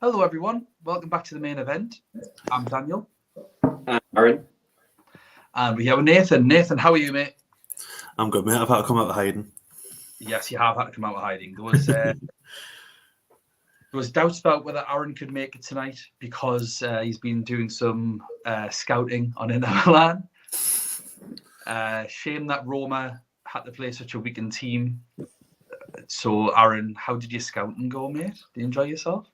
Hello, everyone. Welcome back to the main event. I'm Daniel. Aaron. And we have Nathan. Nathan, how are you, mate? I'm good, mate. I've had to come out of hiding. Yes, you have had to come out of hiding. There was doubts about whether Aaron could make it tonight because he's been doing some scouting on Inter Milan. Shame that Roma had to play such a weakened team. So, Aaron, how did your scouting go, mate? Did you enjoy yourself?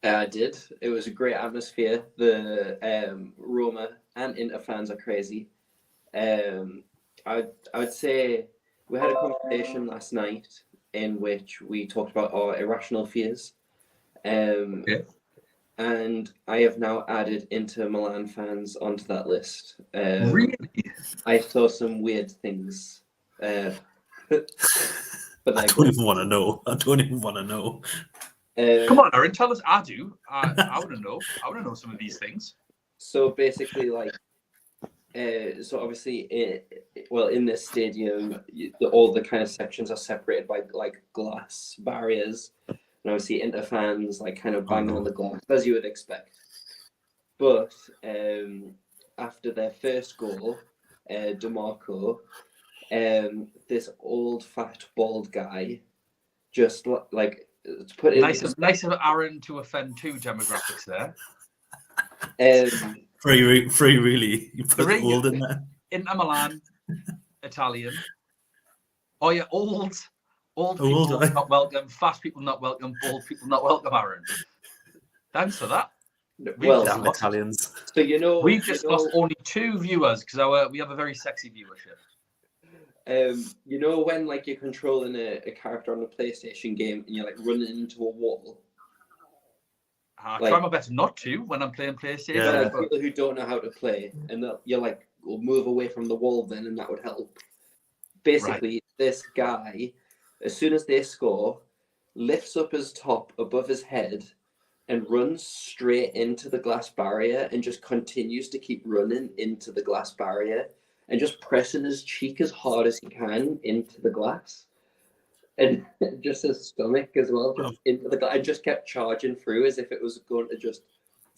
I did. It was a great atmosphere. The Roma and Inter fans are crazy. I would say we had a conversation last night in which we talked about our irrational fears. Okay. And I have now added Inter Milan fans onto that list. Really? I saw some weird things. But I don't even want to know. Come on, Aaron, tell us. I do. I want to know. I want to know some of these things. So basically, so obviously, in this stadium, all the kind of sections are separated by glass barriers, and obviously Inter fans kind of banging on the glass as you would expect. But after their first goal, DeMarco, this old fat bald guy, just to put it nice of Aaron to offend two demographics there. Free, really. You put old in there. Inter Milan, Italian. Oh yeah, old people not welcome, fast people not welcome, bald people not welcome, Aaron. Thanks for that. Damn Italians. So we've just lost only 2 viewers because we have a very sexy viewership. When you're controlling a character on a PlayStation game and you're running into a wall. I try my best not to when I'm playing PlayStation. Yeah. People who don't know how to play, and you're we'll move away from the wall then, and that would help. Basically, This guy, as soon as they score, lifts up his top above his head and runs straight into the glass barrier and just continues to keep running into the glass barrier and just pressing his cheek as hard as he can into the glass. And just his stomach as well, just into the glass. I just kept charging through as if it was going to just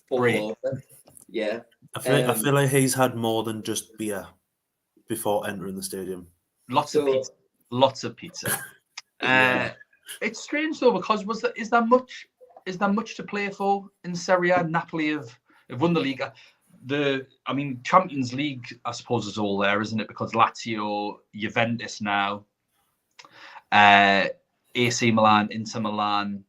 fall over. Yeah. I feel like he's had more than just beer before entering the stadium. Lots of pizza. It's strange though, because is there much to play for in Serie A? Napoli have won the league. Champions League, I suppose, is all there, isn't it? Because Lazio, Juventus now, AC Milan, Inter Milan.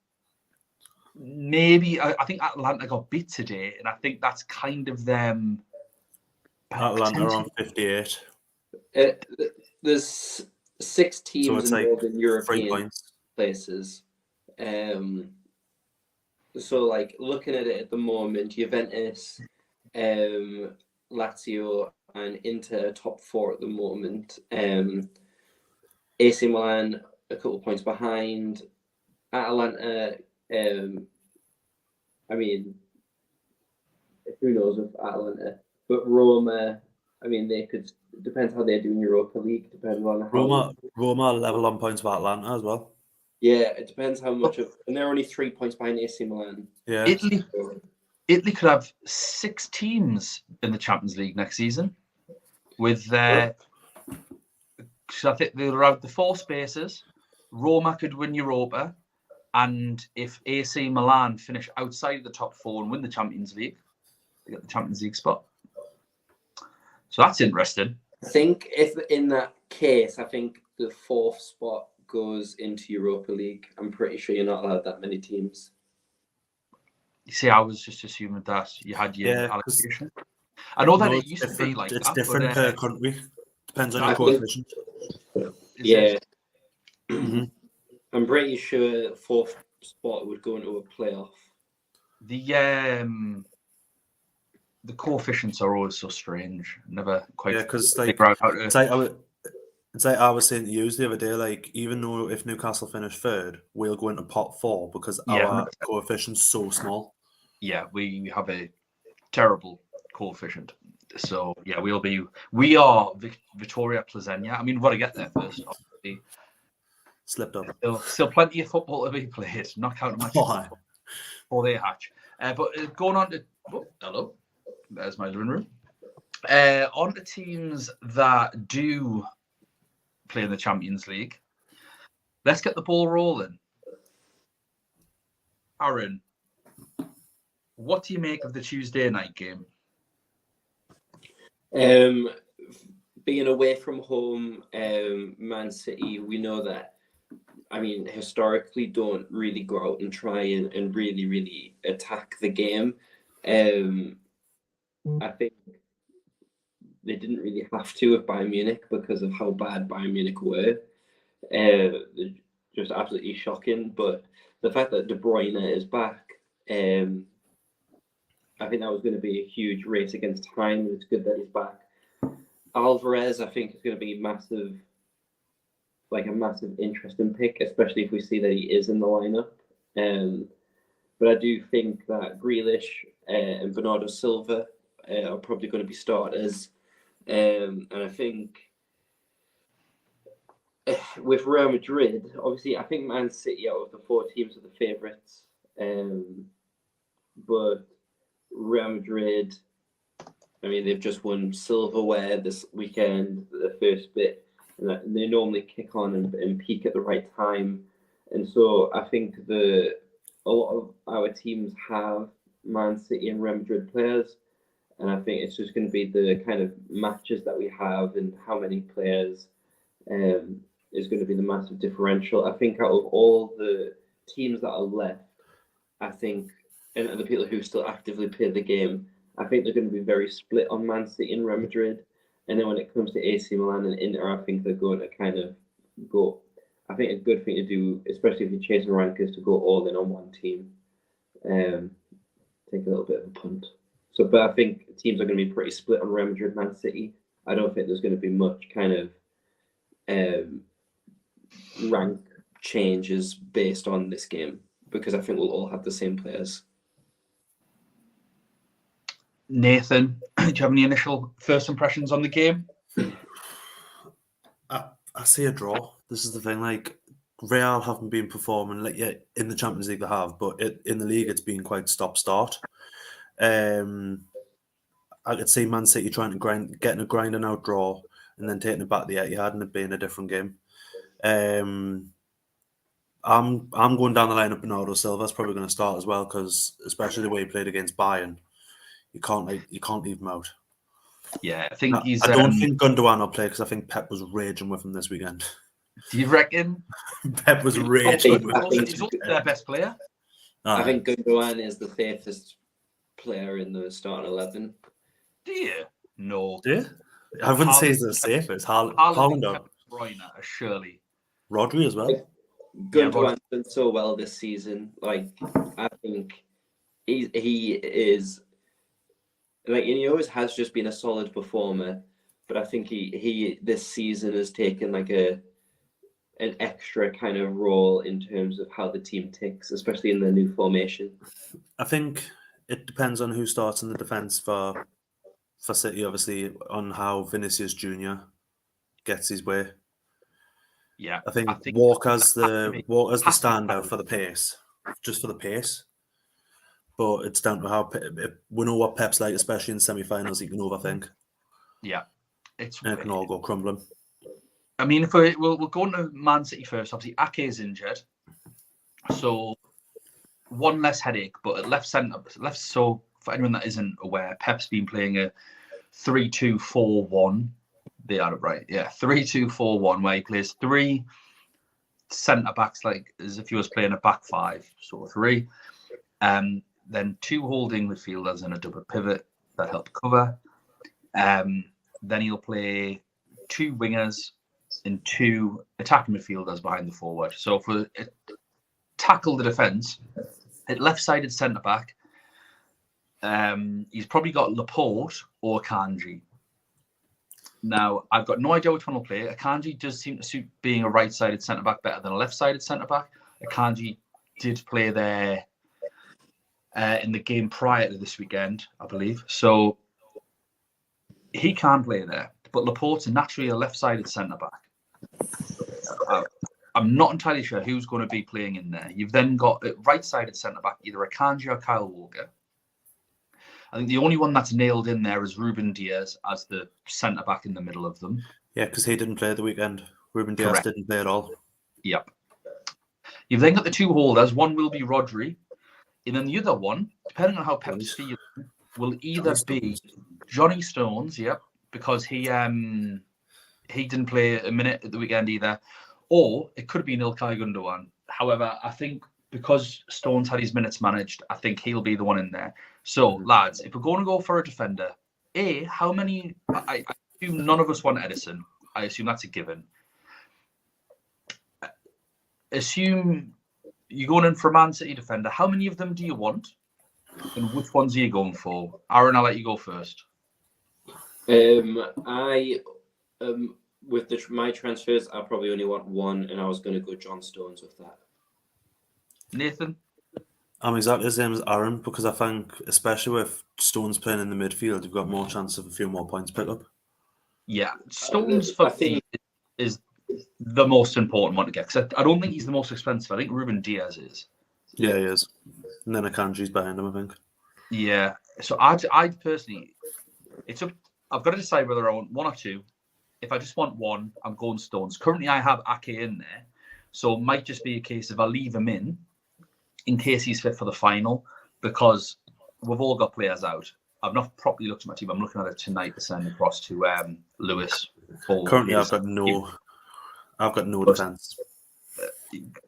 Maybe I think Atlanta got beat today, and I think that's kind of them. Atlanta are on 58. There's 6 teams involved in European places. So looking at it at the moment, Juventus, Lazio, and Inter top 4 at the moment. AC Milan a couple points behind. Atalanta, who knows with Atalanta? But Roma, they could. Depends how they're doing Europa League. Depends on how Roma level on points with Atlanta as well. Yeah, it depends how much and they're only 3 points behind AC Milan. Yeah. Italy could have 6 teams in the Champions League next season. With I think they'll have the 4 spaces. Roma could win Europa, and if AC Milan finish outside the top 4 and win the Champions League, they get the Champions League spot. So that's interesting. I think if in that case, I think the 4th spot goes into Europa League. I'm pretty sure you're not allowed that many teams. You see, I was just assuming that you had your allocation. I know that it used to be like it's that. It's different per country. Depends on your coefficient. Yeah. Mm-hmm. I'm pretty sure 4th spot would go into a playoff. The coefficients are always so strange. Never quite. Yeah, because figure out how to. It's like I was saying to you the other day, even though if Newcastle finish 3rd, we'll go into pot 4 because our coefficient's so small. Yeah, we have a terrible coefficient. So yeah, we are Vittoria Plezenia. We've got to get there first, obviously. Slipped up. Still plenty of football to be played. Not counting much. before they hatch. But going on to hello, there's my living room. On to teams that do play in the Champions League. Let's get the ball rolling. Aaron, what do you make of the Tuesday night game? Being away from home, Man City, we know that, I mean, historically don't really go out and try and really, really attack the game. I think they didn't really have to with Bayern Munich because of how bad Bayern Munich were. Just absolutely shocking. But the fact that De Bruyne is back, I think that was going to be a huge race against time. It's good that he's back. Alvarez, I think, is going to be massive, like a massive interesting pick, especially if we see that he is in the lineup. But I do think that Grealish and Bernardo Silva are probably going to be starters. And I think with Real Madrid, obviously, I think Man City out of the 4 teams are the favourites. But Real Madrid, I mean, they've just won silverware this weekend, the first bit, and they normally kick on and peak at the right time. And so I think a lot of our teams have Man City and Real Madrid players, and I think it's just going to be the kind of matches that we have and how many players is going to be the massive differential. I think out of all the teams that are left, I think, and the people who still actively play the game, I think they're going to be very split on Man City and Real Madrid. And then when it comes to AC Milan and Inter, I think they're going to kind of go. I think a good thing to do, especially if you're chasing rank, is to go all in on one team. Take a little bit of a punt. So, but I think teams are going to be pretty split on Real Madrid, Man City. I don't think there's going to be much kind of rank changes based on this game, because I think we'll all have the same players. Nathan, do you have any initial first impressions on the game? I see a draw. This is the thing. Like, Real haven't been performing, like, yeah, in the Champions League they have, but in the league it's been quite stop-start. I could see Man City trying to getting a grinding out draw and then taking it back the Etihad and it being a different game. I'm going down the line of Bernardo Silva. That's probably going to start as well, because especially the way he played against Bayern, you can't leave him out. Yeah, I think I don't think Gundogan will play because I think Pep was raging with him this weekend. Do you reckon? Pep was raging with him. He's also their best player. I think Gundogan is the safest player in the starting 11. Do you? No. Do you? I wouldn't say he's the safest. Haaland, Bruyne, surely. Rodri as well. Gundogan's done so well this season. Like, I think he is, like, and he always has just been a solid performer. But I think he this season has taken like an extra kind of role in terms of how the team ticks, especially in the new formation. I think it depends on who starts in the defence for City, obviously, on how Vinicius Jr. gets his way. Yeah, I think Walker's the standout for the pace, just for the pace. But it's down to how we know what Pep's like, especially in semi-finals. He can overthink. Yeah, it can all go crumbling. I mean, if we'll go into Man City first. Obviously, Ake is injured, so one less headache. But at left centre, so for anyone that isn't aware, Pep's been playing a 3-2-4-1. They are right, yeah, 3-2-4-1, where he plays 3 centre backs, like as if he was playing a back 5, sort of 3. Then 2 holding midfielders and a double pivot that help cover. Then he'll play 2 wingers and 2 attacking midfielders behind the forward. So for tackle the defence, at left-sided centre back, he's probably got Laporte or Akanji. Now, I've got no idea which one will play. Akanji does seem to suit being a right-sided centre-back better than a left-sided centre-back. Akanji did play there in the game prior to this weekend, I believe. So he can play there. But Laporte's naturally a left-sided centre-back. I'm not entirely sure who's going to be playing in there. You've then got right-sided centre-back, either Akanji or Kyle Walker. I think the only one that's nailed in there is Ruben Diaz as the centre-back in the middle of them. Yeah, because he didn't play at the weekend. Ruben Diaz didn't play at all. Yep. You've then got the two holders. One will be Rodri. And then the other one, depending on how Pep's feeling, will either be Johnny Stones, because he didn't play a minute at the weekend either, or it could be Ilkay Gundogan. However, I think because Stones had his minutes managed, I think he'll be the one in there. So, lads, if we're going to go for a defender, how many? I assume none of us want Edison. I assume that's a given. Assume you're going in for a Man City defender. How many of them do you want? And which ones are you going for? Aaron, I'll let you go first. With my transfers, I probably only want one, and I was going to go John Stones with that. Nathan? I'm exactly the same as Aaron, because I think, especially with Stones playing in the midfield, you've got more chance of a few more points pick up. Yeah, Stones for me is the most important one to get, because I don't think he's the most expensive. I think Ruben Diaz is. Yeah, he is. And then Akanji's behind him, I think. Yeah, so I personally, I've got to decide whether I want one or two. If I just want one, I'm going Stones. Currently, I have Ake in there, so it might just be a case of I leave him in case he's fit for the final, because we've all got players out. I've not properly looked at my team. I'm looking at it tonight to send across to Lewis. Currently, I've got no defence.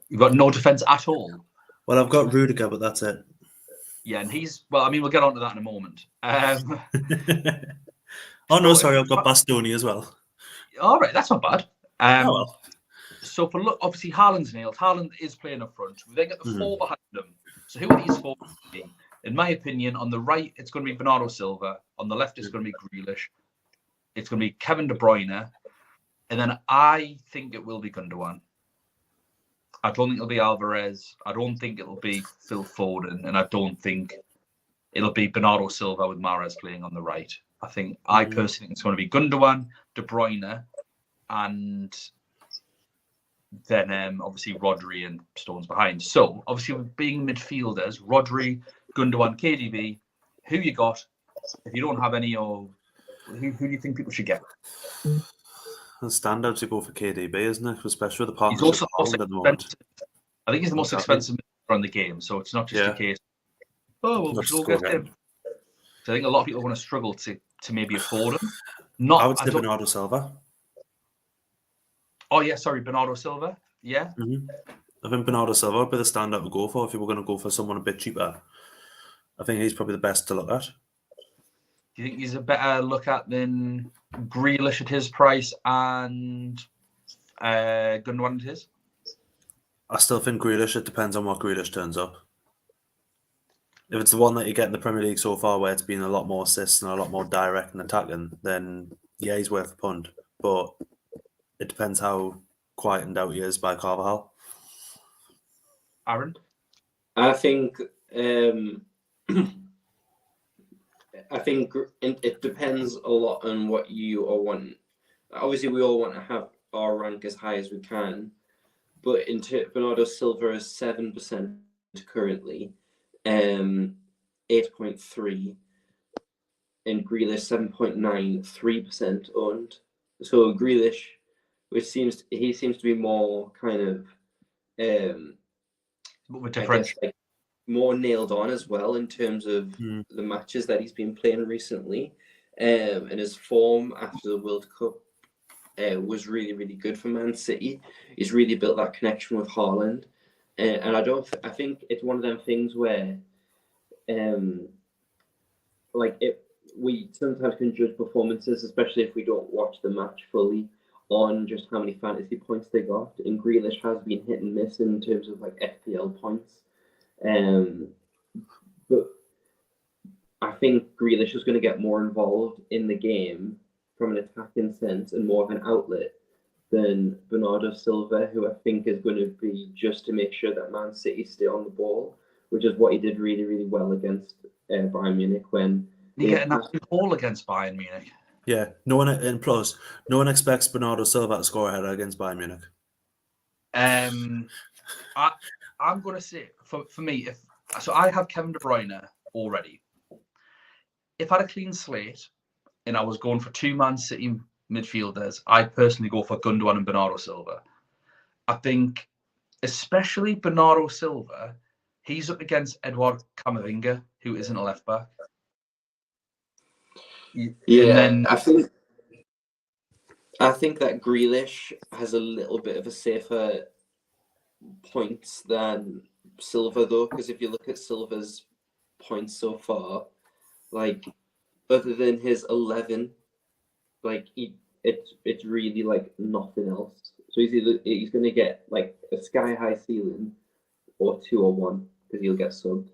You've got no defence at all? Well, I've got Rudiger, but that's it. Yeah, and we'll get on to that in a moment. Oh, no, sorry, I've got Bastoni as well. All right, that's not bad. Well. So, obviously, Haaland's nailed. Haaland is playing up front. We then get the four behind them. So, who are these four going to be? In my opinion, on the right, it's going to be Bernardo Silva. On the left, it's going to be Grealish. It's going to be Kevin De Bruyne. And then I think it will be Gundogan. I don't think it'll be Alvarez. I don't think it'll be Phil Foden. And I don't think it'll be Bernardo Silva with Mahrez playing on the right. I personally think it's going to be Gundogan, De Bruyne, and then obviously Rodri and Stones behind. So obviously with being midfielders, Rodri, Gundogan, KDB, who you got? If you don't have any, or who do you think people should get? The standout to go for KDB, isn't it? Especially with the He's also partnership at the moment. I think he's the most expensive midfielder on the game, so it's not just a case. We should all get him. So I think a lot of people are going to struggle to maybe afford him. I would say Bernardo Silva. Oh, yeah, sorry, Bernardo Silva. Yeah. Mm-hmm. I think Bernardo Silva would be the standout to go for if you were going to go for someone a bit cheaper. I think he's probably the best to look at. Do you think he's a better look at than Grealish at his price and Gundogan at his? I still think Grealish, it depends on what Grealish turns up. If it's the one that you get in the Premier League so far where it's been a lot more assists and a lot more direct and attacking, then yeah, he's worth a punt. But it depends how quietened out he is by Carvajal. Aaron? I think it depends a lot on what you all want. Obviously, we all want to have our rank as high as we can, but Bernardo Silva is 7% currently, 8.3, and Grealish 7.9, 3% owned. So Grealish, seems to be more kind of more nailed on as well in terms of the matches that he's been playing recently, and his form after the World Cup was really, really good for Man City. He's really built that connection with Haaland, and I think it's one of them things where we sometimes can judge performances, especially if we don't watch the match fully, on just how many fantasy points they got. And Grealish has been hit and miss in terms of like FPL points. But I think Grealish is going to get more involved in the game from an attacking sense and more of an outlet than Bernardo Silva, who I think is going to be just to make sure that Man City stay on the ball, which is what he did really, really well against Bayern Munich when he get an absolute ball against Bayern Munich. Yeah, no one expects Bernardo Silva to score a header against Bayern Munich. I'm going to say for me, so I have Kevin De Bruyne already. If I had a clean slate and I was going for two Man City midfielders, I personally go for Gundogan and Bernardo Silva. I think, especially Bernardo Silva, he's up against Edouard Camavinga, who isn't a left back. Yeah, and then I think that Grealish has a little bit of a safer points than Silva, though, because if you look at Silva's points so far, like, other than his 11, like, it's really like nothing else. So he's going to get like a sky high ceiling or 2 or 1 because he'll get subbed.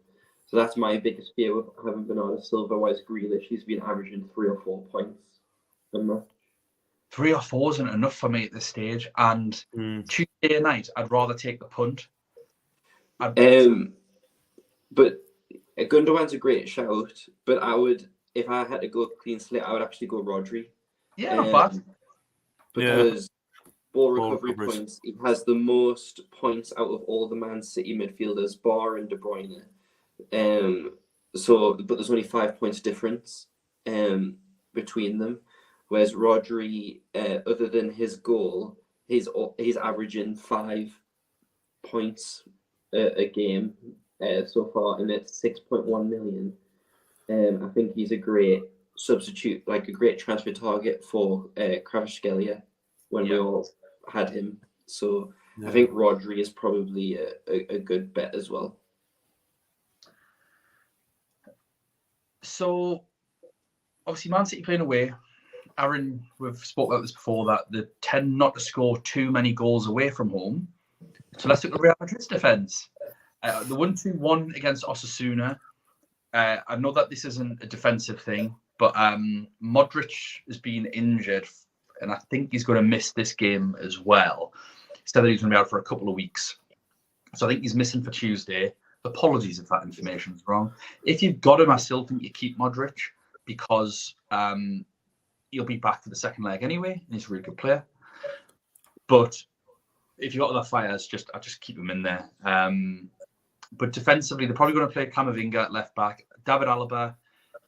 So that's my biggest fear with having Bernardo Silva. Whereas Grealish, he's been averaging 3 or 4 points a match. 3 or 4 isn't enough for me at this stage. And Tuesday night, I'd rather take the punt. But Gundogan's a great shout. But I would, if I had to go clean slate, I would actually go Rodri. Yeah, not bad. Because ball recovery points, he has the most points out of all the Man City midfielders, bar and De Bruyne. But there's only 5 points difference between them. Whereas Rodri, other than his goal, he's averaging 5 points a game so far, and it's 6.1 million. I think he's a great substitute, like a great transfer target for Kvaratskhelia when we all had him. So I think Rodri is probably a good bet as well. So obviously Man City playing away. Aaron, we've spoke about this before, that they tend not to score too many goals away from home. So let's look at Real Madrid's defence. The 1-2-1 against Osasuna. I know that this isn't a defensive thing, but Modric has been injured, and I think he's going to miss this game as well. He said that he's going to be out for a couple of weeks. So I think he's missing for Tuesday. Apologies if that information is wrong. If you've got him, I still think you keep Modric because he'll be back for the second leg anyway, and he's a really good player. But if you've got other fires, I just keep him in there. But defensively, they're probably going to play Camavinga at left back. David Alaba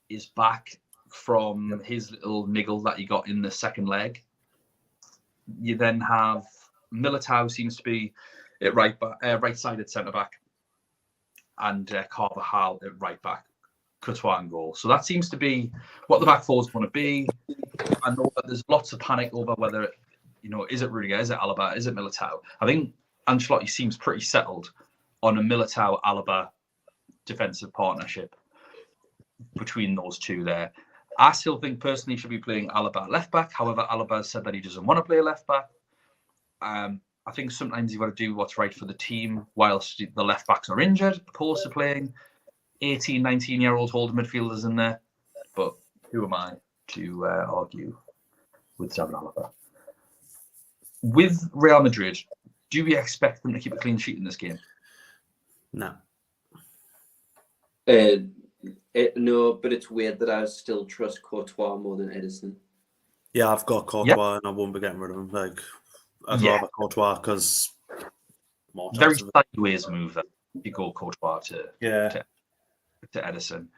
is back from his little niggle that he got in the second leg. You then have Militao seems to be at right-sided centre-back, and Carvajal at right-back, Courtois and goal. So that seems to be what the back four is going to be. I know that there's lots of panic over whether, is it Rudiger, is it Alaba, is it Militao? I think Ancelotti seems pretty settled on a Militao-Alaba defensive partnership between those two there. I still think personally should be playing Alaba left back. However, Alaba said that he doesn't want to play left back. I think sometimes you've got to do what's right for the team whilst the left backs are injured, opposed to playing 18, 19-year-old holding midfielders in there. But who am I to argue with David Alaba? With Real Madrid, do we expect them to keep a clean sheet in this game? No. No, but it's weird that I still trust Courtois more than Edison. Yeah, I've got Courtois and I won't be getting rid of him. Like, I'd rather Courtois because very sideways move that you go Courtois to Edison.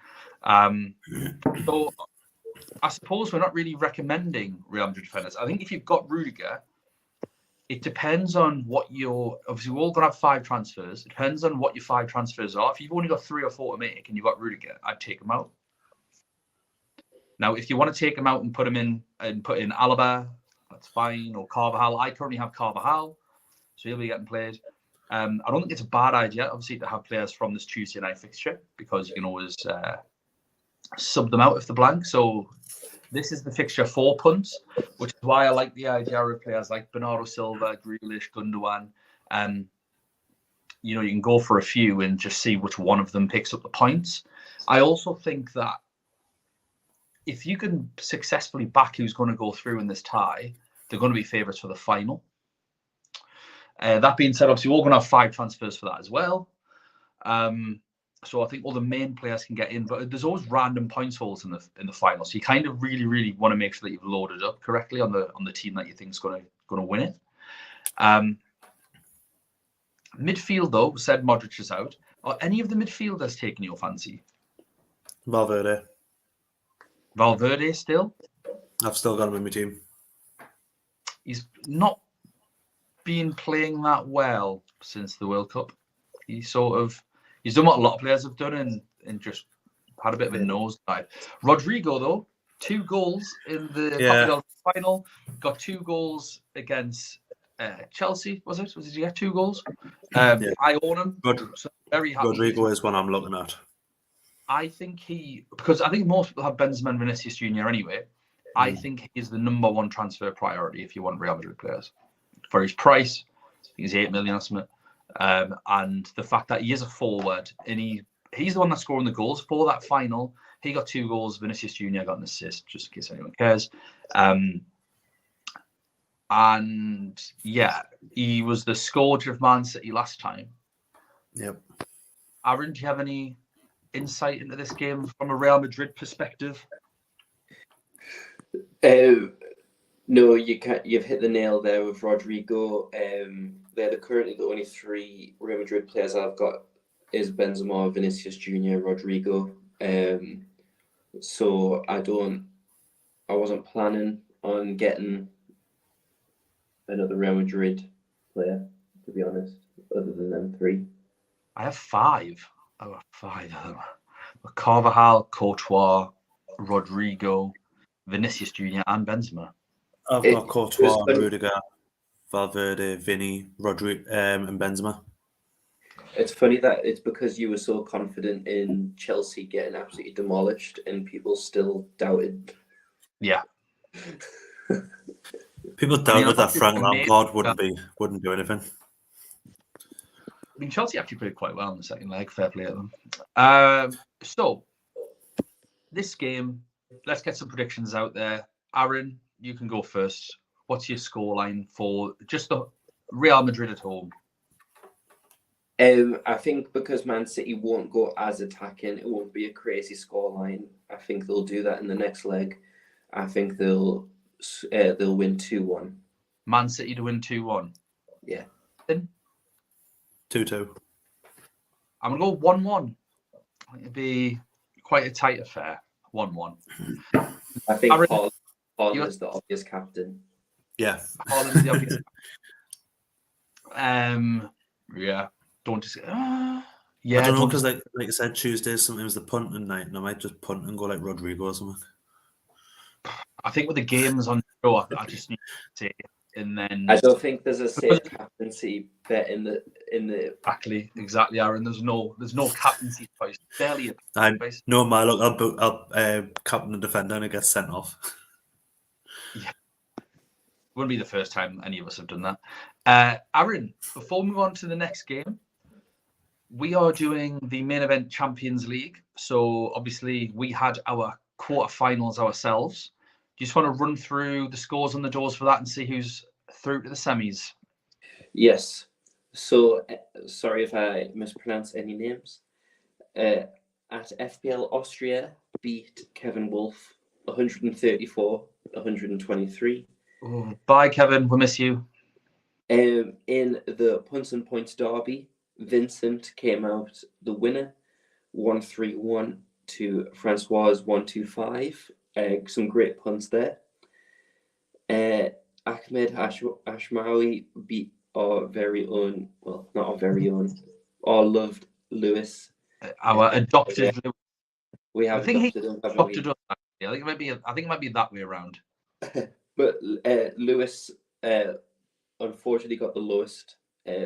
So I suppose we're not really recommending Real Madrid defenders. I think if you've got Rudiger, it depends on what obviously we're all going to have 5 transfers. It depends on what your 5 transfers are. If you've only got 3 or 4 to make and you've got Rudiger, I'd take him out. Now, if you want to take him out and put him in and put in Alaba, that's fine, or Carvajal. I currently have Carvajal, so he'll be getting played. I don't think it's a bad idea, obviously, to have players from this Tuesday night fixture because you can always sub them out if they're blank. So this is the fixture for punts, which is why I like the idea of players like Bernardo Silva, Grealish, Gundogan. You can go for a few and just see which one of them picks up the points. I also think that if you can successfully back who's going to go through in this tie, they're going to be favourites for the final. That being said, obviously, we're going to have 5 transfers for that as well. So I think all the main players can get in, but there's always random points holes in the final. So you kind of really, really want to make sure that you've loaded up correctly on the team that you think is going to win it. Midfield, though, said Modric is out. Are any of the midfielders taking your fancy? Valverde. Valverde still? I've still got him in my team. He's not been playing that well since the World Cup. He's done what a lot of players have done and just had a bit of a nosedive. Rodrigo, though, 2 goals in the Copa del Rey final. Got 2 goals against Chelsea, was it? Did he get 2 goals? I own him. So very happy. Rodrigo is one I'm looking at. I think because I think most people have Benzema and Vinicius Jr. anyway. I think he's the number 1 transfer priority if you want Real Madrid players. For his price, I think he's 8 million or something. And the fact that he is a forward and he's the one that's scoring the goals for that final. He got 2 goals. Vinicius Jr. got an assist, just in case anyone cares. And yeah, he was the scourge of Man City last time. Yep. Aaron, do you have any insight into this game from a Real Madrid perspective? No, you can't. You've hit the nail there with Rodrigo. They're currently the only 3 Real Madrid players I've got is Benzema, Vinicius Jr., Rodrigo. So I wasn't planning on getting another Real Madrid player, to be honest, other than them 3. I have 5. I have 5 of them. Carvajal, Courtois, Rodrigo, Vinicius Jr. and Benzema. I've got Courtois, Rudiger, Valverde, Vinny, Rodrigo, and Benzema. It's funny that it's because you were so confident in Chelsea getting absolutely demolished and people still doubted. Yeah. People doubted that Frank Lampard wouldn't do anything. I mean, Chelsea actually played quite well in the second leg. Fair play to them. So, this game, let's get some predictions out there. Aaron, you can go first. What's your scoreline for just the Real Madrid at home? I think because Man City won't go as attacking, it won't be a crazy scoreline. I think they'll do that in the next leg. I think they'll win 2-1. Man City to win 2-1. Yeah. 2-2. I'm going to go 1-1. It'd be quite a tight affair. 1-1. I think Aaron, Haaland is the obvious captain. Yeah. Haaland's the obvious. Yeah. Don't just. Yeah. I don't know because, like I said, Tuesdays sometimes the punting night, and I might just punt and go like Rodrigo or something. I think with the games on the show, I just need to say, and then I don't think there's a safe captaincy bet in the. Exactly, Aaron. There's no captaincy choice. Barely a choice. No, my luck. I'll captain the defender and it gets sent off. Yeah, wouldn't be the first time any of us have done that. Aaron, before we move on to the next game, we are doing the main event Champions League. So obviously we had our quarterfinals ourselves. Do you just want to run through the scores on the doors for that and see who's through to the semis? Yes. So, sorry if I mispronounce any names. At FPL Austria beat Kevin Wolf 134-123. Oh, bye, Kevin. We'll miss you. In the punts and points derby, Vincent came out the winner, 131 to Francois 125. Some great punts there. Ahmed Ashmawi beat our very own, well, not our very own, our loved Lewis. Our adopted Lewis. We have adopted him. I think it might be that way around. But Lewis unfortunately got the lowest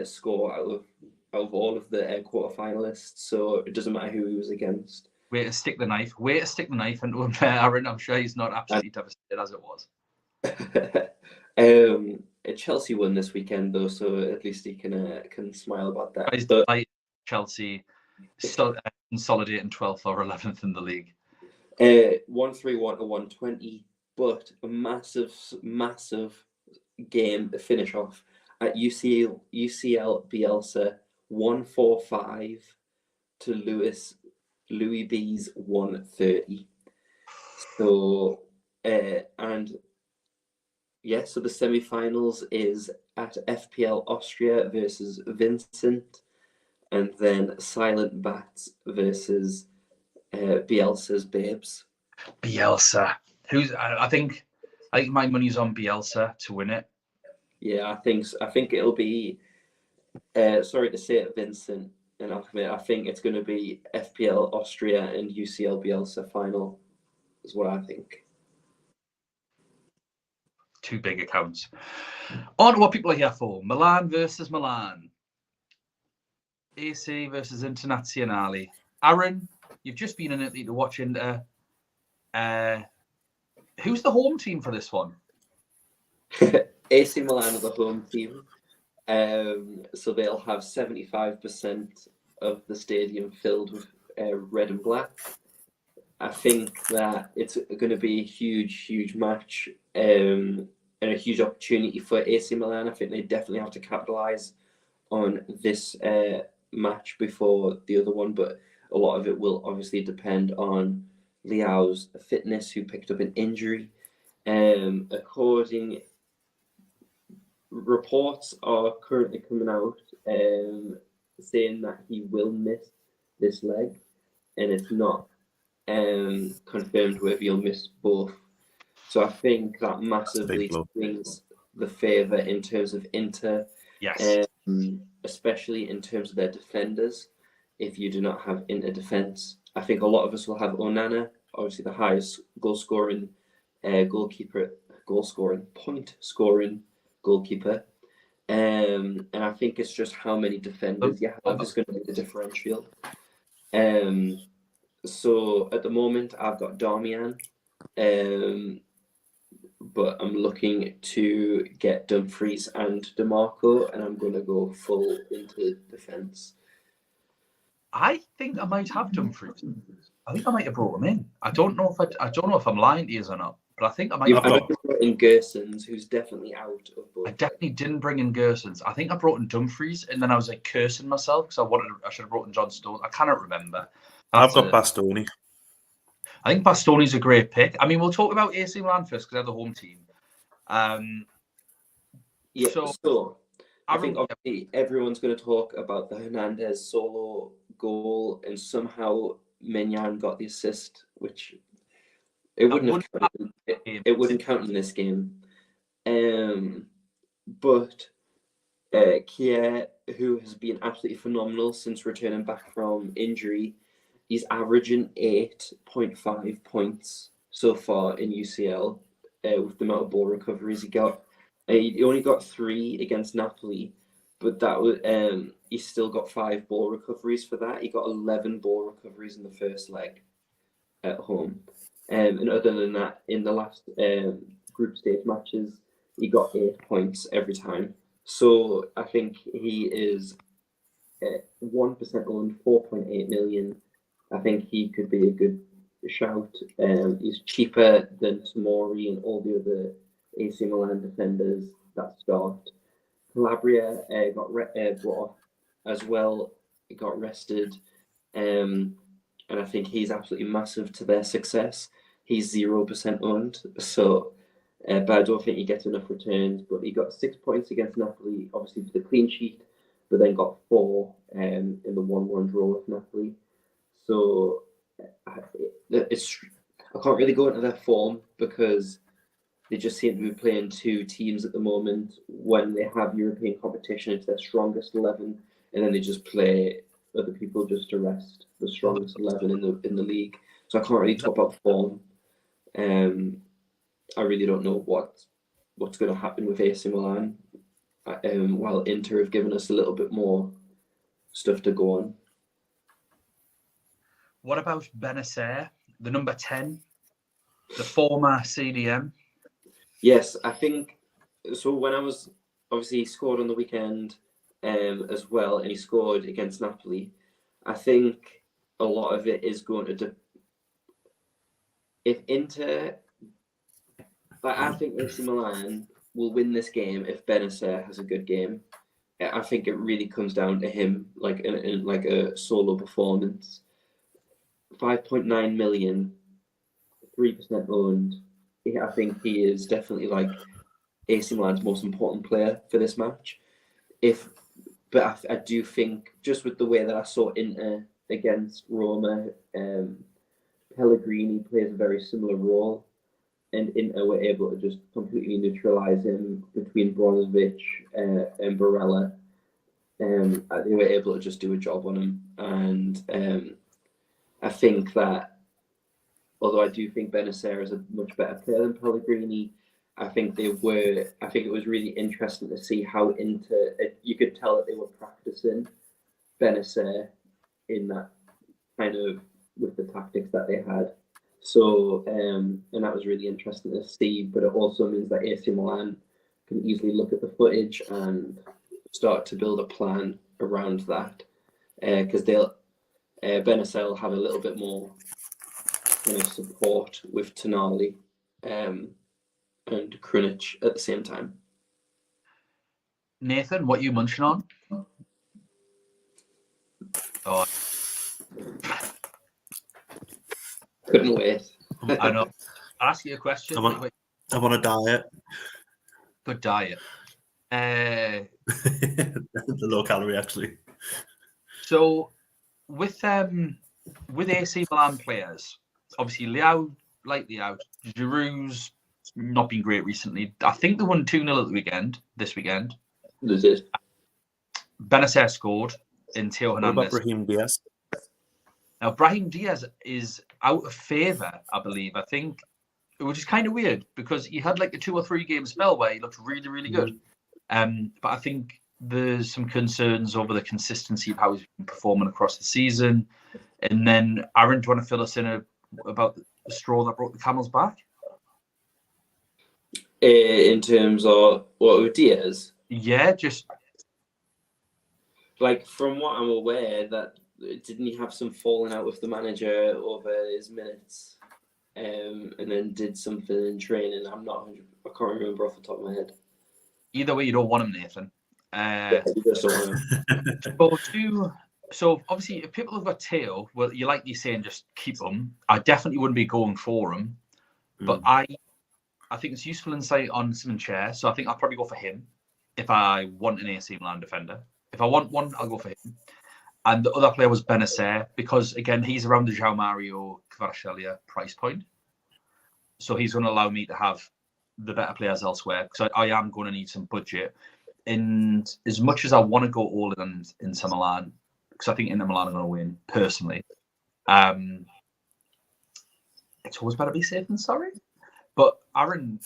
score out of all of the quarterfinalists, so it doesn't matter who he was against. Way to stick the knife into him, Aaron. I'm sure he's not absolutely devastated as it was. Chelsea won this weekend though, so at least he can smile about that. He's Chelsea consolidating 12th or 11th in the league. 131 to 120, but a massive game to finish off at UCL Bielsa 145 to Louis B's 130. So so the semi-finals is at FPL Austria versus Vincent, and then Silent Bats versus Bielsa's Babes. Bielsa. I think my money's on Bielsa to win it. Yeah, I think it'll be. Sorry to say it, Vincent and Ahmed. I think it's going to be FPL Austria and UCL Bielsa final, is what I think. Two big accounts. On to what people are here for. Milan versus Milan. AC versus Internazionale. Aaron, you've just been in Italy to watch Inter. Who's the home team for this one? AC Milan are the home team. So they'll have 75% of the stadium filled with red and black. I think that it's going to be a huge match and a huge opportunity for AC Milan. I think they definitely have to capitalise on this match before the other one, but a lot of it will obviously depend on Leao's fitness, who picked up an injury. According reports are currently coming out saying that he will miss this leg, and it's not confirmed whether he'll miss both. So I think that massively swings the favour in terms of Inter, yes, especially in terms of their defenders. If you do not have Inter defence, I think a lot of us will have Onana, obviously the highest point scoring goalkeeper. And I think it's just how many defenders you have is going to be the differential. So at the moment, I've got Darmian, but I'm looking to get Dumfries and DeMarco, and I'm going to go full into defence. I think I might have Dumfries. I think I might have brought him in. I don't know if I'm lying to you or not, but I think I might have brought in Gersons, who's definitely out of both. I definitely didn't bring in Gersons. I think I brought in Dumfries, and then I was like cursing myself because I should have brought in John Stones. I cannot remember. I've got Bastoni. I think Bastoni's a great pick. I mean, we'll talk about AC Milan first because they're the home team. So I think obviously everyone's going to talk about the Hernandez solo goal, and somehow Mignan got the assist, which it wouldn't count in this game. But Kier, who has been absolutely phenomenal since returning back from injury, he's averaging 8.5 points so far in UCL with the amount of ball recoveries he got. He only got 3 against Napoli, but that was he still got 5 ball recoveries for that. He got 11 ball recoveries in the first leg at home. And other than that, in the last group stage matches, he got 8 points every time. So I think he is 1% owned, 4.8 million. I think he could be a good shout. He's cheaper than Tomori and all the other AC Milan defenders that start. Calabria got brought off as well. He got rested. And I think he's absolutely massive to their success. He's 0% owned. So, but I don't think he gets enough returns. But he got 6 points against Napoli, obviously for the clean sheet, but then got 4 in the 1-1 draw with Napoli. So I can't really go into their form because they just seem to be playing 2 teams at the moment. When they have European competition, it's their strongest 11, and then they just play other people just to rest the strongest 11 in the league. So I can't really talk about form. I really don't know what's going to happen with AC Milan. While Inter have given us a little bit more stuff to go on. What about Benacer, the number 10, the former CDM? Yes, I think so. When I was obviously he scored on the weekend as well, and he scored against Napoli. I think a lot of it is going to if Inter. I think AC Milan will win this game if Benacer has a good game. I think it really comes down to him, like in like a solo performance. 5.9 million, 3% owned. I think he is definitely like AC Milan's most important player for this match. But I do think, just with the way that I saw Inter against Roma, Pellegrini plays a very similar role, and Inter were able to just completely neutralise him between Brozovic and Barella. They were able to just do a job on him, and I think that, although I do think Benacer is a much better player than Pellegrini, I think it was really interesting to see how you could tell that they were practicing Benacer in that kind of with the tactics that they had. So, and that was really interesting to see, but it also means that AC Milan can easily look at the footage and start to build a plan around that, because Benacer will have a little bit more kind of support with Tonali and Krunic at the same time. Nathan, what are you munching on? Oh, couldn't wait. I know. I'll ask you a question. I'm on a diet. Good diet. The low calorie, actually. So with AC Milan players, obviously Leao lightly out. Giroud's not been great recently. I think they won 2-0 this weekend. They did. Benacer scored in Theo What about Hernandez. Brahim Diaz? Now Brahim Diaz is out of favour, I believe. I think, which is kind of weird because he had like a 2 or 3 game spell where he looked really, really good. But I think there's some concerns over the consistency of how he's been performing across the season. And then, Aaron, do you want to fill us in about the straw that broke the camel's back? In terms of what with Diaz? Yeah, just like from what I'm aware, that didn't he have some falling out with the manager over his minutes, and then did something in training. I can't remember off the top of my head. Either way, you don't want him, Nathan. Yeah, you just don't want him. So obviously, if people have got Theo, well, you like you saying, just keep them. I definitely wouldn't be going for him, but I think it's useful insight on Simon Chair, so I think I'll probably go for him if I want an AC Milan defender. If I want one, I'll go for him. And the other player was Benacer, because again, he's around the João Mario Kvaratskhelia price point, so he's going to allow me to have the better players elsewhere, because I am going to need some budget. And as much as I want to go all in Inter Milan, because I think Inter Milan are going to win personally, it's always better to be safe than sorry. But Aaron,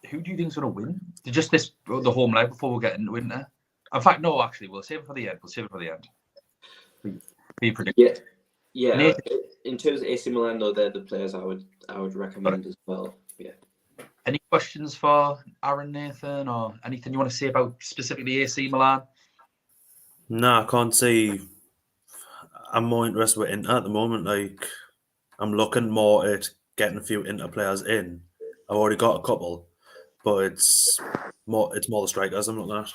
who do you think is going to win? Just the home leg before we get into Inter? In fact, no, actually, we'll save it for the end. Be predictable. Yeah. Nathan, in terms of AC Milan, though, they're the players I would recommend as well. Yeah. any questions for Aaron, Nathan, or anything you want to say about specifically AC Milan? No, I can't say. I'm more interested with Inter at the moment. Like, I'm looking more at getting a few Inter players in. I've already got a couple, but it's more the strikers I'm looking at.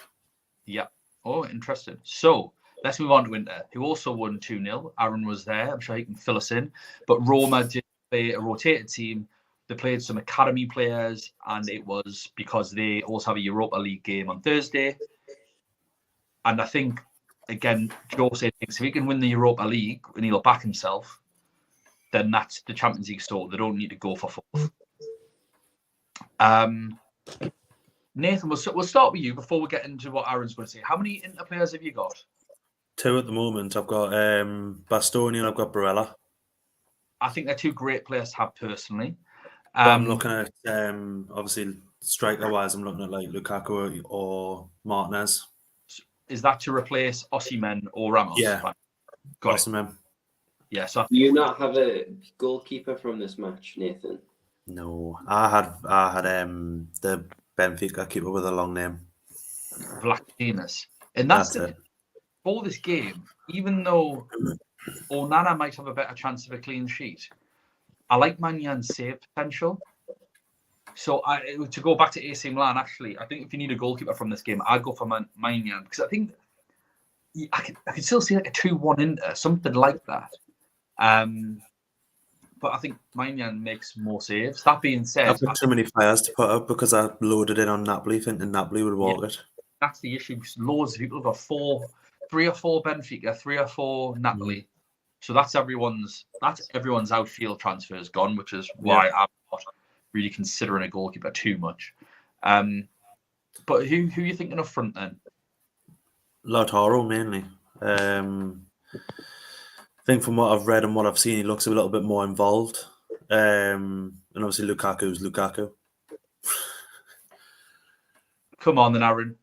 Yeah. Oh, interesting. So let's move on to Inter, who also won 2-0. Aaron was there. I'm sure he can fill us in. But Roma did play a rotated team. They played some academy players, and it was because they also have a Europa League game on Thursday. And I think, again, Jose thinks if he can win the Europa League and he'll back himself, then that's the Champions League sort. They don't need to go for fourth. Nathan, we'll start with you before we get into what Aaron's going to say. How many Inter players have you got? 2 at the moment. I've got Bastoni and I've got Barella. I think they're 2 great players to have personally. I'm looking at, obviously, striker-wise, I'm looking at like Lukaku or Martinez. Is that to replace Osimhen or Ramos? Yeah. Got Osimhen. it. Yeah, so Do you not have a goalkeeper from this match, Nathan? No, I had the Benfica keeper with a long name. Vlachodimos. And that's it. For this game, even though Onana might have a better chance of a clean sheet, I like Manyan's save potential. So to go back to AC Milan, actually, I think if you need a goalkeeper from this game, I'd go for Manyan, because I think I can still see like a 2-1 Inter, something like that. But but I think Maignan makes more saves. That being said, I've got too many fires to put up because I loaded in on Napoli thinking Napoli would walk it. that's the issue. Loads of people have got 3 or 4 Benfica, 3 or 4 Napoli. So that's everyone's outfield transfers gone, which is why I'm not really considering a goalkeeper too much. But who are you thinking up front then? Lautaro mainly. I think from what I've read and what I've seen, he looks a little bit more involved. And obviously Lukaku's Lukaku. Come on then, Aaron.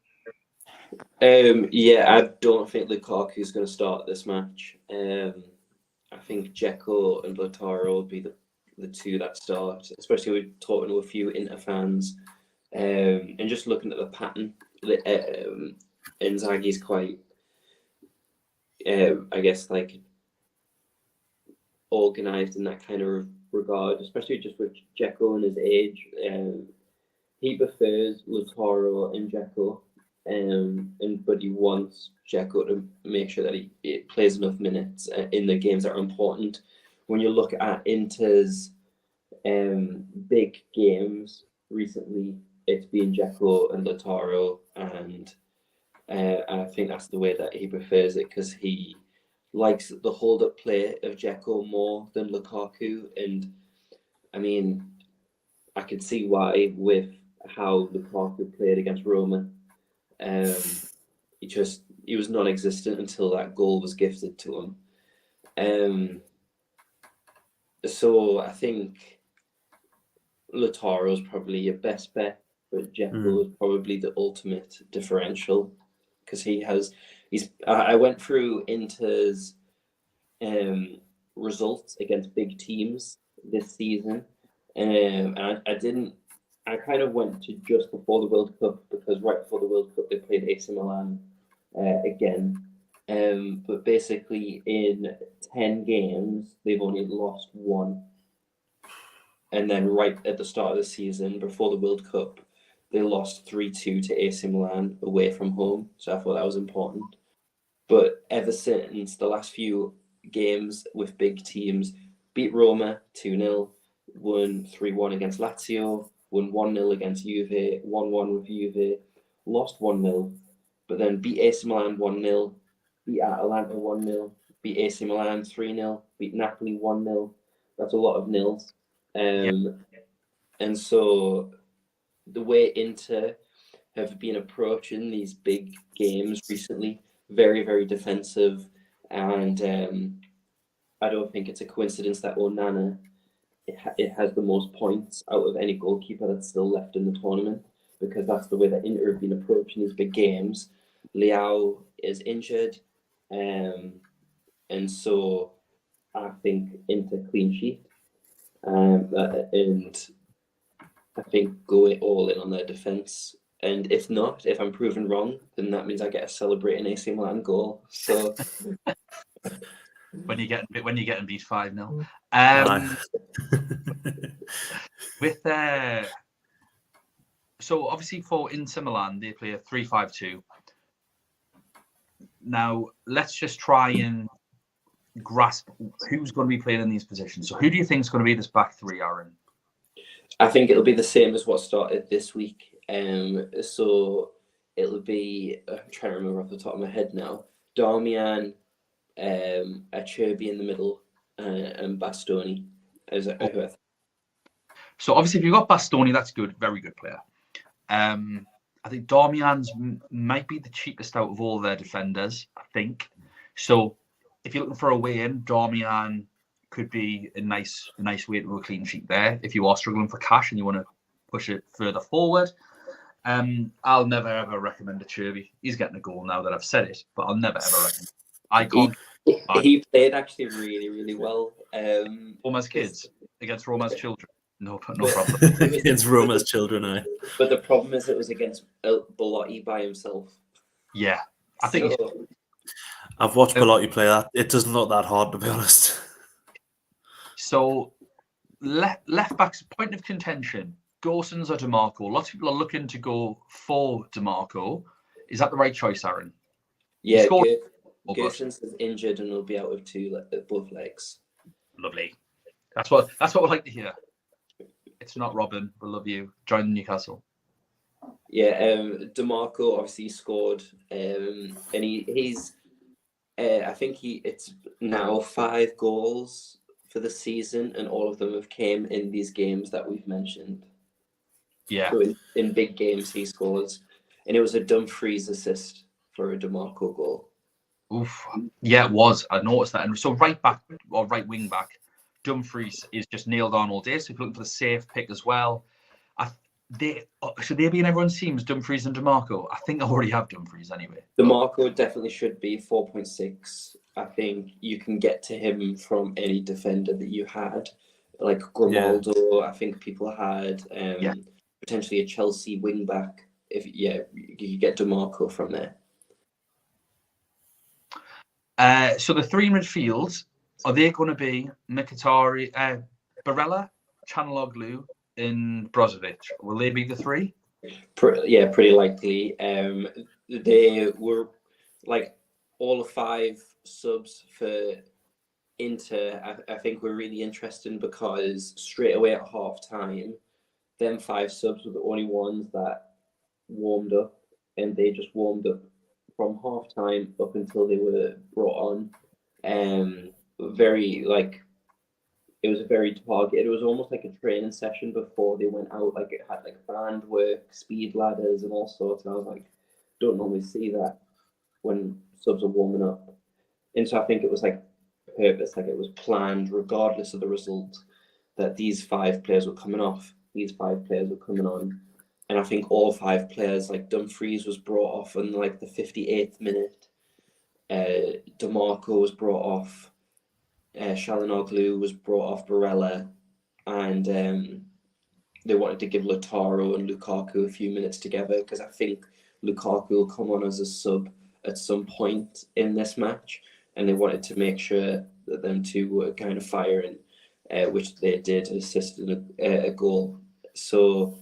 Yeah, I don't think Lukaku's going to start this match. I think Dzeko and Lautaro will be the two that start, especially we're talking to a few Inter fans. And just looking at the pattern, Inzaghi's quite, I guess, like organised in that kind of regard, especially just with Dzeko and his age. He prefers Lautaro and Dzeko, but he wants Dzeko to make sure that he plays enough minutes in the games that are important. When you look at Inter's big games recently, it's been Dzeko and Lautaro, and I think that's the way that he prefers it because he likes the hold-up play of Dzeko more than Lukaku. And I mean, I could see why with how Lukaku played against Roma. He was non-existent until that goal was gifted to him. So I think Lautaro is probably your best bet, but Dzeko is probably the ultimate differential because I went through Inter's results against big teams this season, and I kind of went to just before the World Cup because right before the World Cup they played AC Milan again. But basically in 10 games they've only lost 1. And then right at the start of the season, before the World Cup, they lost 3-2 to AC Milan away from home. So I thought that was important. But ever since the last few games with big teams, beat Roma 2-0, won 3-1 against Lazio, won 1-0 against Juve, 1-1 with Juve, lost 1-0, but then beat AC Milan 1-0, beat Atalanta 1-0, beat AC Milan 3-0, beat Napoli 1-0. That's a lot of nils. And so the way Inter have been approaching these big games recently, very, very defensive. And I don't think it's a coincidence that Onana it has the most points out of any goalkeeper that's still left in the tournament, because that's the way that Inter have been approaching these big games. Leao is injured, and so I think Inter clean sheet. And I think go all in on their defence. And if not, if I'm proven wrong, then that means I get to celebrate an AC Milan goal. So when you're getting beat 5-0. So obviously for Inter Milan they play a 3-5-2. Now let's just try and grasp who's going to be playing in these positions. So who do you think is going to be this back three, Aaron? I think it'll be the same as what started this week. So it'll be, I'm trying to remember off the top of my head now, Darmian, Acerbi in the middle, and Bastoni. So obviously if you've got Bastoni, that's good, very good player. I think Darmian's might be the cheapest out of all their defenders, I think. So if you're looking for a way in, Darmian could be a nice way to a clean sheet there. If you are struggling for cash and you want to push it further forward, I'll never ever recommend Acerbi. He's getting a goal now that I've said it, but I'll never ever recommend. I can't. He played actually really, really well. Roma's kids against Roma's children. No problem. Against Roma's children, But the problem is it was against Belotti by himself. Yeah, I think. I've watched Belotti play that. It doesn't look that hard, to be honest. So, left back's point of contention: Gosens or DeMarco. Lots of people are looking to go for DeMarco. Is that the right choice, Aaron? Yeah, Gosens is injured and will be out of both legs. Lovely. That's what we like to hear. It's not Robin. We love you. Join Newcastle. Yeah, DeMarco obviously scored, and he's I think it's now 5 goals for the season, and all of them have came in these games that we've mentioned. Yeah. So in big games he scores, and it was a Dumfries assist for a DeMarco goal. Oof. Yeah, it was. I noticed that. And so right back or right wing back, Dumfries is just nailed on all day. So if you're looking for the safe pick as well, should they be in everyone's teams, Dumfries and DeMarco? I think I already have Dumfries anyway. DeMarco definitely should be 4.6. I think you can get to him from any defender that you had, like Grimaldo. I think people had potentially a Chelsea wing back. You get DeMarco from there. So the 3 midfields, are they going to be Mkhitaryan, Barella, Çalhanoğlu, and Brozovic? Will they be the 3? Pretty likely. They were like all 5 subs for Inter. I think were really interesting because straight away at half time, them 5 subs were the only ones that warmed up, and they just warmed up from half time up until they were brought on. It was a very targeted. It was almost like a training session before they went out. Like it had like band work, speed ladders, and all sorts. And I was like, don't normally see that when subs are warming up. And so I think it was like purpose, like it was planned, regardless of the result, that these 5 players were coming off. These 5 players were coming on. And I think all 5 players, like Dumfries was brought off in like the 58th minute. DeMarco was brought off. Çalhanoğlu was brought off Barella. And they wanted to give Lautaro and Lukaku a few minutes together because I think Lukaku will come on as a sub at some point in this match. And they wanted to make sure that them 2 were kind of firing, which they did, assisted a goal. So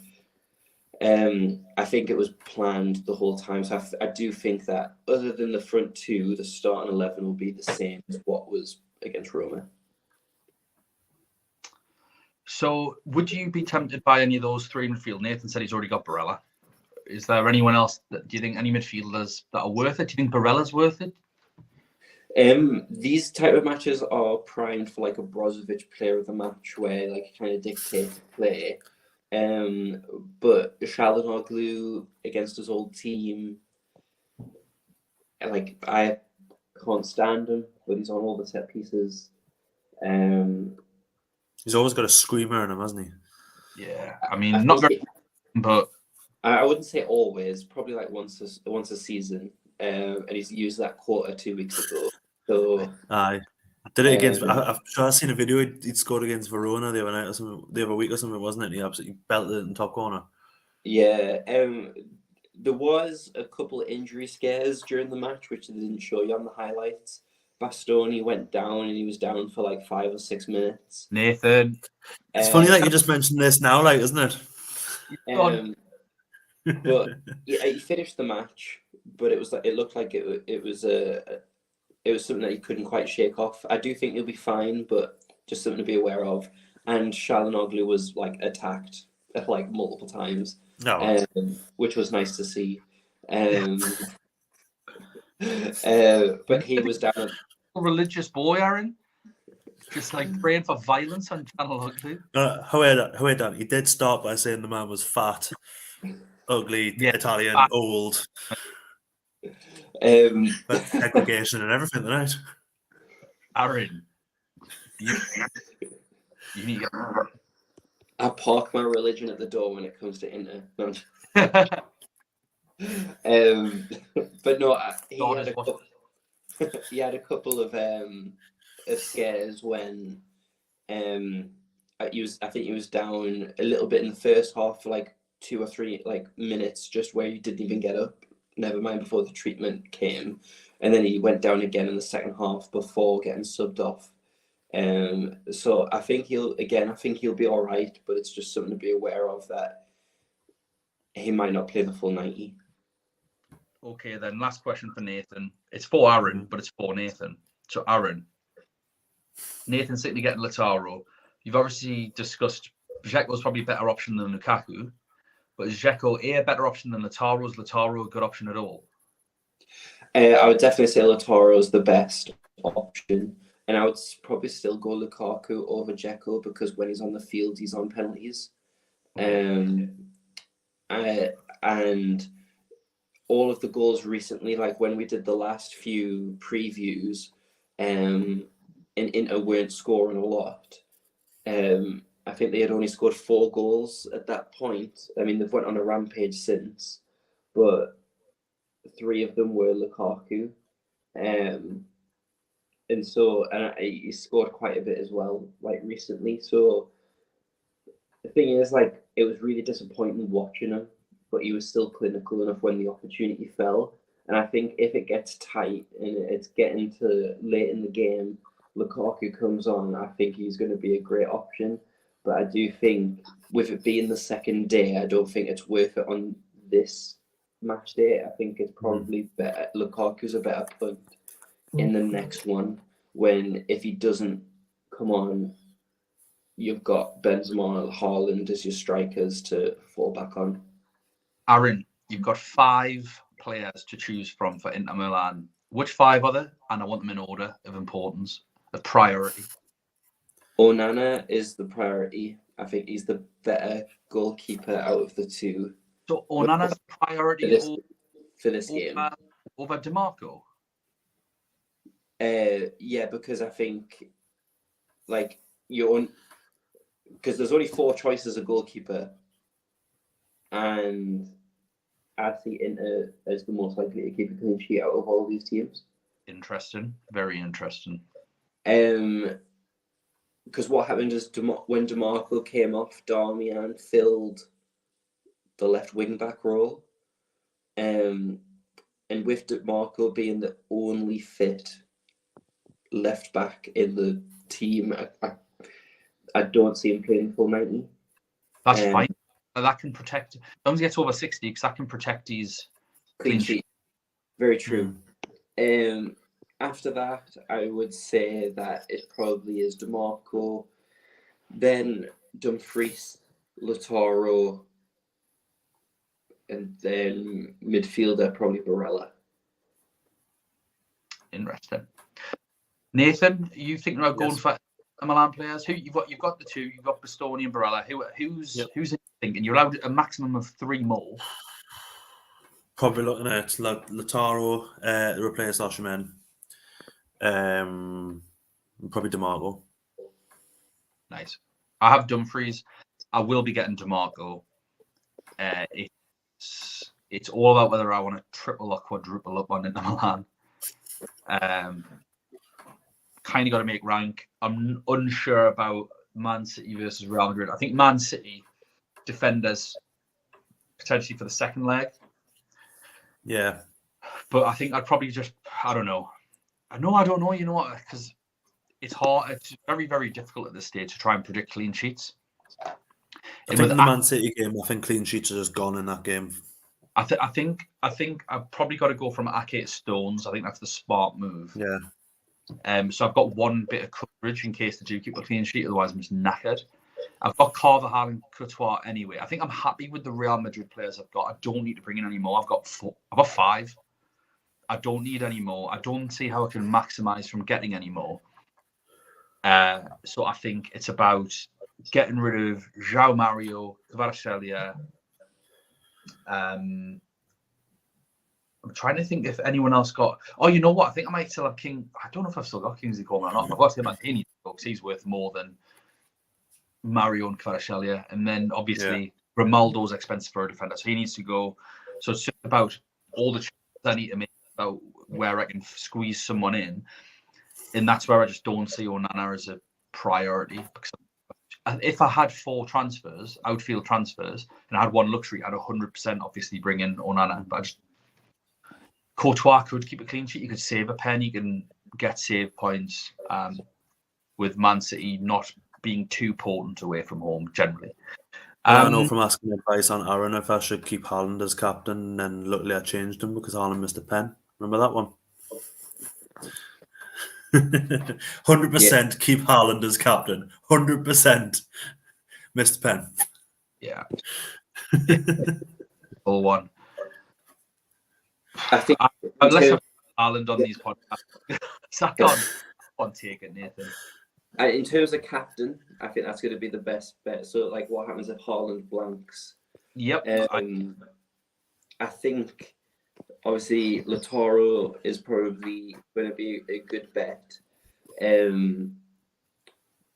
I think it was planned the whole time. So I do think that other than the front 2, the starting 11 will be the same as what was against Roma. So would you be tempted by any of those 3 midfield? Nathan said he's already got Barella. Is there anyone else do you think any midfielders that are worth it? Do you think Barella's worth it? These type of matches are primed for like a Brozovic player of the match where like kind of dictate play. But Çalhanoğlu against his old team, like I can't stand him, but he's on all the set pieces. He's always got a screamer in him, hasn't he? Yeah, I mean, not very, but I wouldn't say always. Probably like once a season, and he's used that quarter 2 weeks ago. So aye, did it against. I'm sure I've seen a video. He'd scored against Verona the other night or something, the other week or something, wasn't it? And he absolutely belted it in top corner. Yeah, there was a couple of injury scares during the match, which they didn't show you on the highlights. Bastoni went down, and he was down for like 5 or 6 minutes. Nathan, it's funny that you just mentioned this now, like, isn't it? But yeah, he finished the match, but it looked like it was something that he couldn't quite shake off. I do think he'll be fine, but just something to be aware of. And Çalhanoğlu was like attacked like multiple times, which was nice to see. But he was down. Religious boy, Aaron, just like praying for violence on Çalhanoğlu. However, Dan, he did start by saying the man was fat, ugly, Italian, old. Segregation and everything tonight. Aaron, you need to get... I park my religion at the door when it comes to Inter. But no, he had a couple of scares when I think he was down a little bit in the first half for like 2 or 3 like minutes, just where he didn't even get up. Never mind before the treatment came, and then he went down again in the second half before getting subbed off. So I think he'll be all right, but it's just something to be aware of that he might not play the full 90. Okay, then last question for Nathan. It's for Aaron, but it's for Nathan. So Aaron, Nathan's sitting getting Lautaro. you've obviously discussed Dzeko's probably a better option than Lukaku, but is Dzeko a better option than Lautaro? Is Lautaro a good option at all? I would definitely say Lautaro is the best option, and I would probably still go Lukaku over Dzeko because when he's on the field, he's on penalties. And all of the goals recently, like when we did the last few previews, and Inter weren't scoring a lot. I think they had only scored 4 goals at that point. I mean, they've went on a rampage since, but 3 of them were Lukaku. And he scored quite a bit as well, like recently. So the thing is, like, it was really disappointing watching him, but he was still clinical enough when the opportunity fell. And I think if it gets tight and it's getting to late in the game, Lukaku comes on, I think he's going to be a great option. But I do think with it being the second day, I don't think it's worth it on this match day. I think it's probably better. Lukaku's a better point in the next one when if he doesn't come on, you've got Benzema, Haaland as your strikers to fall back on. Aaron, you've got 5 players to choose from for Inter Milan. Which 5 are there? And I want them in order of importance, of priority. Onana is the priority. I think he's the better goalkeeper out of the 2. So Onana's priority for this game over DiMarco. Yeah, because I think like because there's only 4 choices of goalkeeper, and I see Inter as the most likely to keep a clean sheet out of all these teams. Interesting, very interesting. Because what happened is when DiMarco came off, Darmian filled the left wing back role, and with DiMarco being the only fit left back in the team, I don't see him playing full 90. That's fine. That can protect. As long as he gets over 60, because that can protect his clean sheet. Very true. After that, I would say that it probably is DiMarco, then Dumfries, Lautaro, and then midfielder probably Barella. Interesting. Nathan, you thinking about going for Milan players? Who you've got the 2, you've got Bastoni and Barella. Who's thinking? You're allowed a maximum of 3 more. Probably looking at Lautaro to replace Osimhen. Probably DiMarco. Nice. I have Dumfries. I will be getting DiMarco. It's all about whether I want to triple or quadruple up on Inter Milan. Kind of got to make rank. I'm unsure about Man City versus Real Madrid. I think Man City defenders potentially for the second leg. Yeah. But I think I'd probably I don't know. I don't know. You know what? Because it's hard. It's very, very difficult at this stage to try and predict clean sheets. I think in the Man City game, I think clean sheets are just gone in that game. I think I've probably got to go from Ake to Stones. I think that's the smart move. Yeah. So I've got one bit of coverage in case they do keep a clean sheet. Otherwise, I'm just knackered. I've got Carvajal and Courtois anyway. I think I'm happy with the Real Madrid players I've got. I don't need to bring in any more. I've got 5. I don't need any more. I don't see how I can maximise from getting any more. So I think it's about getting rid of João Mario, Kvaratskhelia. I'm trying to think if anyone else got. Oh, you know what? I think I might still have King. I don't know if I've still got Kingsley Coman or not. I've got him at Haney because he's worth more than Mario and Kvaratskhelia. And then obviously Ronaldo's expensive for a defender, so he needs to go. So it's just about all the choices I need to make about where I can squeeze someone in, and that's where I just don't see Onana as a priority. Because if I had 4 transfers, outfield transfers, and I had 1 luxury, I'd 100% obviously bring in Onana. But Courtois could keep a clean sheet. You could save a pen. You can get save points with Man City not being too potent away from home generally. I know from asking advice on Aaron if I should keep Haaland as captain, and luckily I changed him because Haaland missed a pen. Remember that one? 100% keep Haaland as captain. 100% Mr. Penn. Yeah. All one. I think Unless I'm Ireland on these podcasts, so I can't take it, Nathan. in terms of captain, I think that's going to be the best bet. So, like, what happens if Haaland blanks? Yep. I think obviously Lautaro is probably going to be a good bet.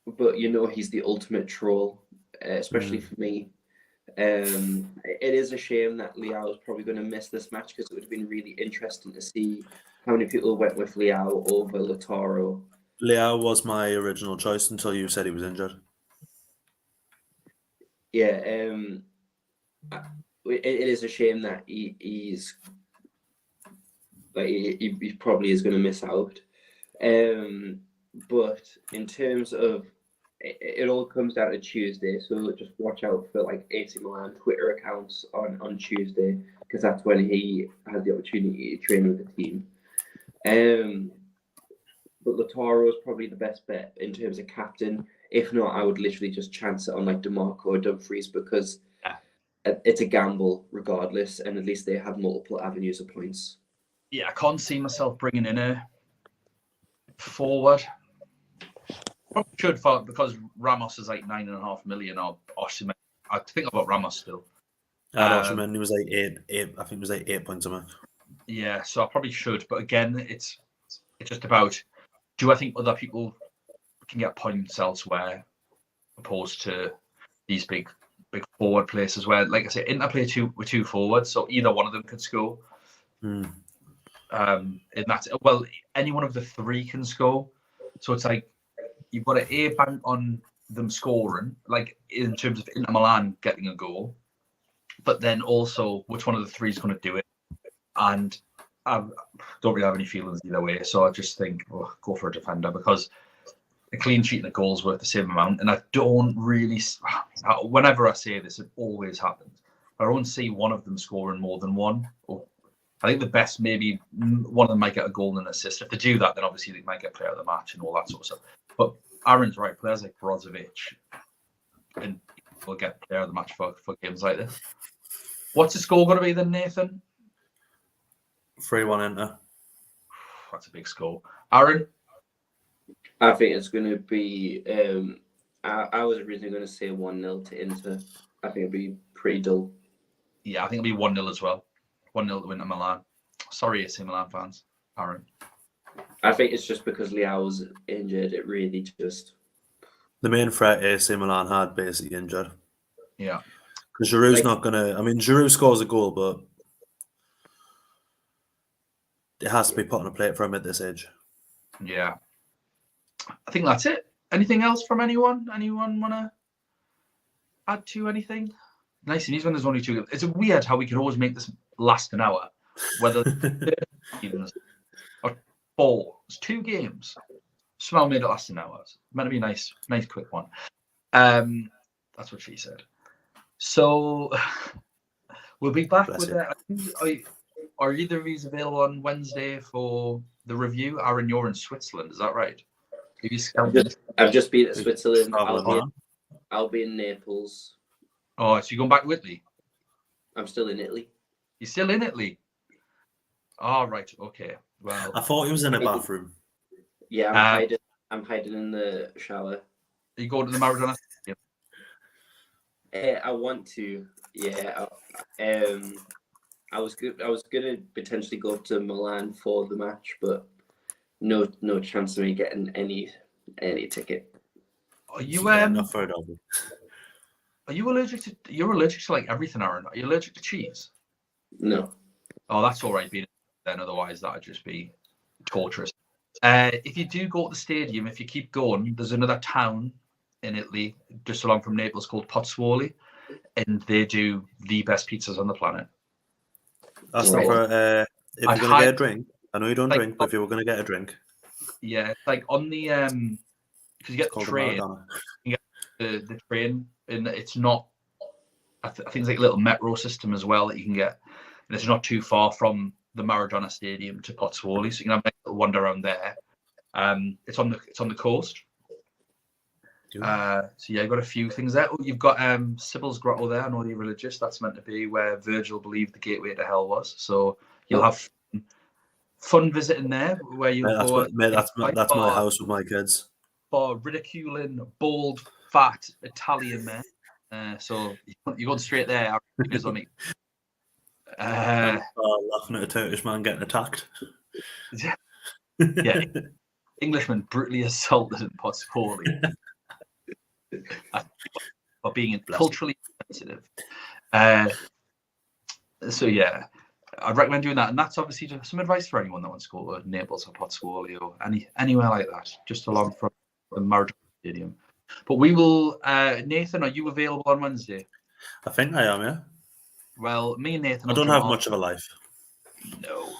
But he's the ultimate troll, especially for me. It is a shame that Leao is probably going to miss this match because it would have been really interesting to see how many people went with Leao over Lautaro. Leao was my original choice until you said he was injured. Yeah, it is a shame that he's like he probably is going to miss out. But in terms of it all comes down to Tuesday, so just watch out for like AC Milan Twitter accounts on Tuesday because that's when he has the opportunity to train with the team. But Lautaro is probably the best bet in terms of captain. If not, I would literally just chance it on like DeMarco or Dumfries because it's a gamble regardless, and at least they have multiple avenues of points. Yeah, I can't see myself bringing in a forward. Probably should because Ramos is like 9.5 million or Osimhen. I think I've got Ramos still. Osimhen, he was like eight. I think it was like 8 points a month. Yeah, so I probably should. But again, it's just about, do I think other people can get points elsewhere opposed to these big forward places where, like I say, Inter play with two forwards, so either one of them could score. And that's, well, any one of the three can score. So it's like you've got an A bank on them scoring, like in terms of Inter Milan getting a goal, but then also which one of the three is going to do it. And I don't really have any feelings either way. So I just think, go for a defender because a clean sheet and a goal's worth the same amount. And I don't really, whenever I say this, it always happens. I don't see one of them scoring more than one. Or I think the best, maybe one of them might get a goal and an assist. If they do that, then obviously they might get player of the match and all that sort of stuff. But Aaron's right, players like Brozovic and will get player of the match for games like this. What's the score going to be then, Nathan? 3-1 Inter. That's a big score. Aaron? I think it's going to be, I was originally going to say 1-0 to Inter. I think it'd be pretty dull. Yeah, I think it'll be 1-0 as well. 1-0 to Inter Milan. Sorry, AC Milan fans. Aaron? I think it's just because Leao's injured. It really just... The main threat AC Milan had basically injured. Yeah. Because Giroud's not going to... I mean, Giroud scores a goal, but it has to be put on a plate for him at this age. Yeah. I think that's it. Anything else from anyone? Anyone want to add to anything? Nice and easy when there's only two. It's weird how we can always make this last an hour. Whether or 4. It's 2 games. Somehow made it last an hour. It's meant to be a nice quick one. That's what she said. So we'll be back with that. Are either of these available on Wednesday for the review? Aaron, you're in Switzerland, is that right? I've just been to Switzerland. I'll be in Naples. Oh, so you're going back to Italy? I'm still in Italy. You're still in Italy? Oh, right. Okay. Well, I thought he was in a bathroom. Yeah, I'm hiding in the shower. Are you going to the Maradona? I want to. Yeah. I was gonna potentially go to Milan for the match, but no chance of me getting any ticket. Are you not for it, Are you allergic to? You're allergic to like everything, Aaron. Are you allergic to cheese? No. Oh, that's all right. Being then, otherwise that'd just be torturous. If you do go to the stadium, if you keep going, there's another town in Italy just along from Naples called Pozzuoli, and they do the best pizzas on the planet. That's not for if you're going to get a drink. I know you don't drink, but if you were going to get a drink. Yeah, it's like on the because you get the train. You get the train, and it's not. I think it's like a little metro system as well that you can get, and it's not too far from the Maradona Stadium to Pozzuoli, so you can have a little wander around there. It's on the coast. Yeah. So yeah, you've got a few things there. Oh, you've got Sybil's Grotto there. I know you're religious. That's meant to be where Virgil believed the gateway to hell was. So you'll have fun visiting there, where you'll go. That's my house with my kids. For ridiculing bald, fat Italian men. So you're going straight there. Laughing at a Turkish man getting attacked. Yeah, Englishman brutally assaulted in Pozzuoli for being culturally sensitive. So yeah, I'd recommend doing that, and that's obviously just some advice for anyone that wants to go to Naples or Pozzuoli or anywhere like that, just along from the Maradona Stadium. But we will. Nathan, are you available on Wednesday? I think I am. Yeah. Well, me and Nathan. I don't have much of a life. No.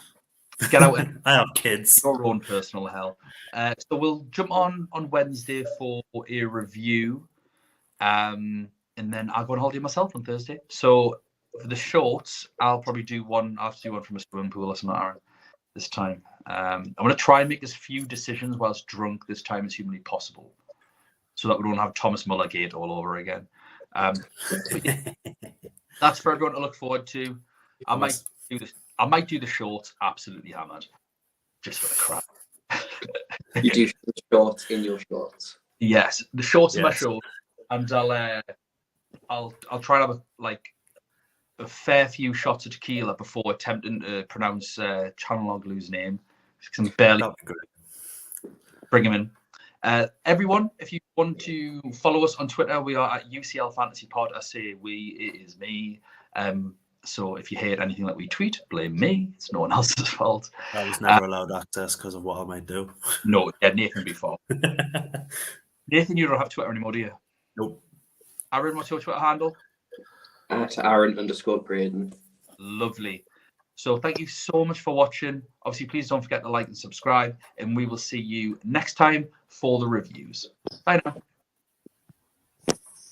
Get out and I have kids. Your own personal hell. So we'll jump on Wednesday for a review, and then I'll go on holiday myself on Thursday. So for the shorts, I'll probably do one. I'll have to do one from a swimming pool or something, Aaron, this time. I'm going to try and make as few decisions whilst drunk this time as humanly possible, so that we don't have Thomas Muller gate all over again. Yeah, that's for everyone to look forward to. I might do the shorts absolutely hammered, just for the crap. You do shorts in your shorts. Yes, the shorts in my shorts, and I'll try and have a fair few shots of tequila before attempting to pronounce Chanaloglu's name. Because I'm barely bring him in. Everyone, if you want to follow us on Twitter, we are at UCL Fantasy Pod. I say we, it is me. So if you hate anything that we tweet, blame me. It's no one else's fault. I was never allowed access because of what I might do. No, yeah, Nathan before. Nathan, you don't have Twitter anymore, do you? Nope. Aaron, what's your Twitter handle? At Aaron_Braden. Lovely. So thank you so much for watching. Obviously, please don't forget to like and subscribe, and we will see you next time for the reviews. Bye now.